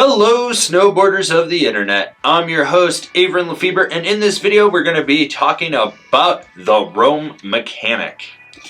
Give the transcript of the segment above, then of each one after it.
Hello snowboarders of the internet, I'm your host Avran LeFeber, and in this video we're going to be talking about the Roam Mechanic.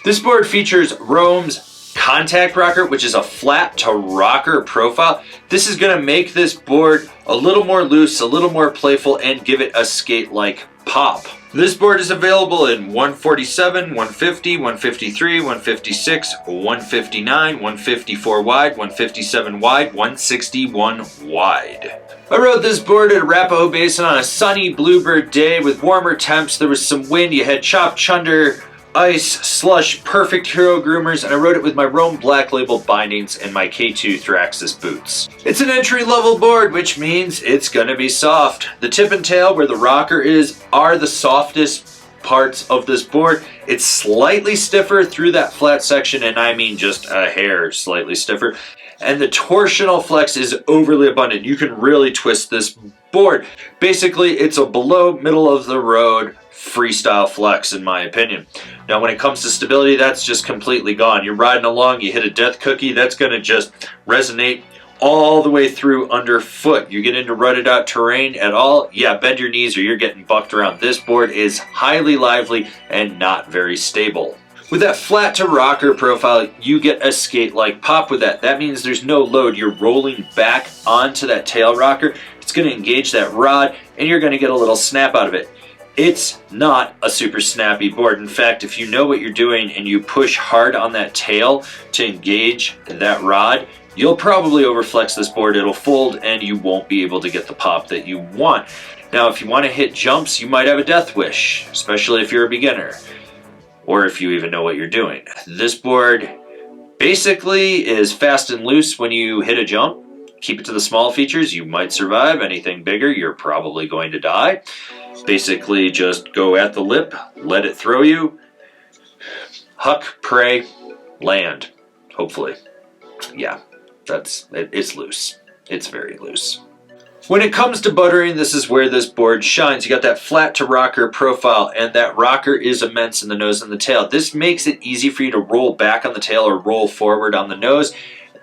This board features Roam's contact rocker, which is a flat to rocker profile. This is going to make this board a little more loose, a little more playful, and give it a skate-like pop. This board is available in 147, 150, 153, 156, 159, 154 wide, 157 wide, 161 wide. I rode this board at Arapahoe Basin on a sunny bluebird day with warmer temps. There was some wind, you had chopped chunder, ice, slush, perfect hero groomers, and I rode it with my Roam Black Label bindings and my K2 Thraxis boots. It's an entry-level board, which means it's gonna be soft. The tip and tail, where the rocker is, are the softest parts of this board. It's slightly stiffer through that flat section, and I mean just a hair slightly stiffer. And the torsional flex is overly abundant. You can really twist this board. Basically, it's a below middle of the road freestyle flex in my opinion. Now when it comes to stability, that's just completely gone. You're riding along, you hit a death cookie, that's going to just resonate all the way through underfoot. You get into rutted out terrain at all, yeah, bend your knees or you're getting bucked around. This board is highly lively and not very stable. With that flat to rocker profile, you get a skate-like pop with that. That means there's no load. You're rolling back onto that tail rocker. It's going to engage that rod and you're going to get a little snap out of it. It's not a super snappy board. In fact, if you know what you're doing and you push hard on that tail to engage that rod, you'll probably overflex this board. It'll fold and you won't be able to get the pop that you want. Now, if you want to hit jumps, you might have a death wish, especially if you're a beginner or if you even know what you're doing. This board basically is fast and loose when you hit a jump. Keep it to the small features, you might survive. Anything bigger, you're probably going to die. Basically, just go at the lip, let it throw you, huck, pray, land, hopefully. Yeah, it's loose. It's very loose. When it comes to buttering, this is where this board shines. You got that flat to rocker profile, and that rocker is immense in the nose and the tail. This makes it easy for you to roll back on the tail or roll forward on the nose,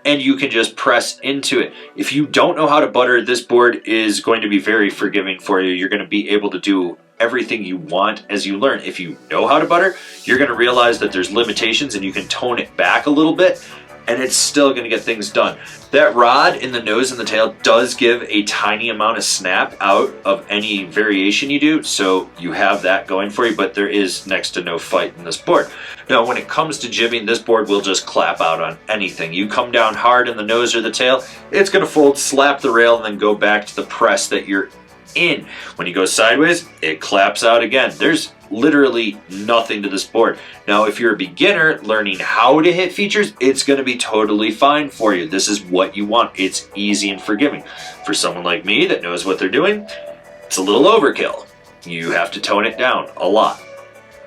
and you can just press into it. If you don't know how to butter, this board is going to be very forgiving for you. You're going to be able to do everything you want as you learn. If you know how to butter, you're going to realize that there's limitations and you can tone it back a little bit, and it's still going to get things done. That rod in the nose and the tail does give a tiny amount of snap out of any variation you do, so you have that going for you, but there is next to no fight in this board. Now, when it comes to jibbing, this board will just clap out on anything. You come down hard in the nose or the tail, it's going to fold, slap the rail, and then go back to the press that you're in. When you go sideways, it claps out again. There's literally nothing to this board. Now, if you're a beginner learning how to hit features, it's going to be totally fine for you. This is what you want. It's easy and forgiving. For someone like me that knows what they're doing, it's a little overkill. You have to tone it down a lot.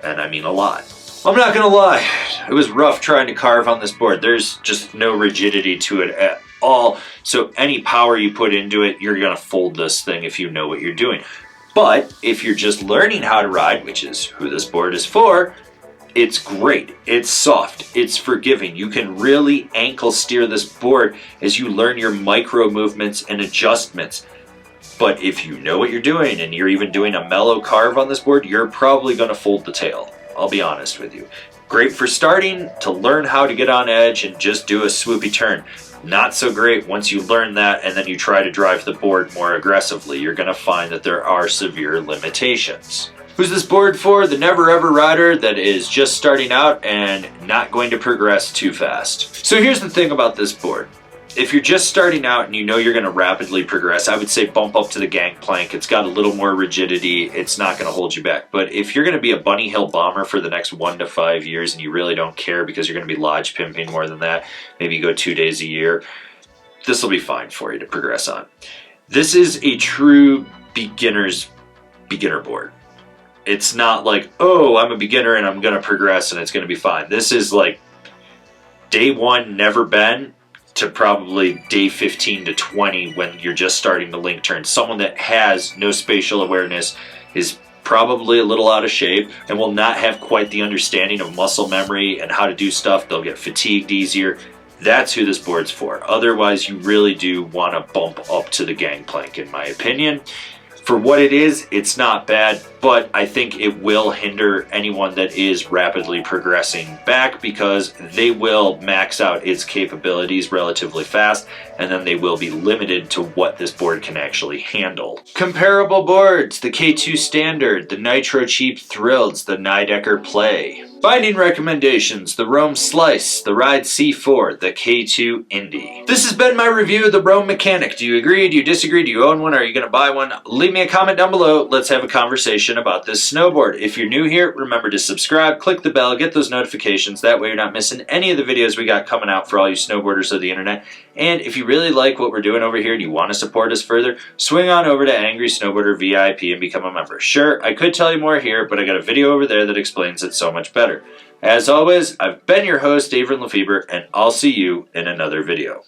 And I mean a lot. I'm not gonna lie, it was rough trying to carve on this board. There's just no rigidity to it at all. So any power you put into it, you're gonna fold this thing if you know what you're doing. But if you're just learning how to ride, which is who this board is for, it's great. It's soft. It's forgiving. You can really ankle steer this board as you learn your micro movements and adjustments. But if you know what you're doing and you're even doing a mellow carve on this board, you're probably gonna fold the tail. I'll be honest with you. Great for starting to learn how to get on edge and just do a swoopy turn. Not so great once you learn that and then you try to drive the board more aggressively. You're going to find that there are severe limitations. Who's this board for? The never ever rider that is just starting out and not going to progress too fast. So here's the thing about this board. If you're just starting out and you know you're going to rapidly progress, I would say bump up to the gangplank. It's got a little more rigidity. It's not going to hold you back. But if you're going to be a bunny hill bomber for the next 1 to 5 years and you really don't care because you're going to be lodge pimping more than that, maybe you go 2 days a year, this will be fine for you to progress on. This is a true beginner board. It's not like, oh, I'm a beginner and I'm going to progress and it's going to be fine. This is like day 1, never been, to probably day 15 to 20 when you're just starting to link turn. Someone that has no spatial awareness is probably a little out of shape and will not have quite the understanding of muscle memory and how to do stuff. They'll get fatigued easier. that's who this board's for. Otherwise, you really do want to bump up to the gangplank, in my opinion. For what it is, it's not bad, but I think it will hinder anyone that is rapidly progressing back because they will max out its capabilities relatively fast, and then they will be limited to what this board can actually handle. Comparable boards: the K2 Standard, the Nitro Cheap Thrills, the Nidecker Play. Binding recommendations: the Rome Slice, the Ride C4, the K2 Indy. This has been my review of the Rome Mechanic. Do you agree? Do you disagree? Do you own one? Are you going to buy one? Leave me a comment down below. Let's have a conversation about this snowboard. If you're new here, remember to subscribe, click the bell, get those notifications. That way you're not missing any of the videos we got coming out for all you snowboarders of the internet. And if you really like what we're doing over here and you want to support us further, swing on over to Angry Snowboarder VIP and become a member. Sure, I could tell you more here, but I got a video over there that explains it so much better. As always, I've been your host, Avran LeFeber, and I'll see you in another video.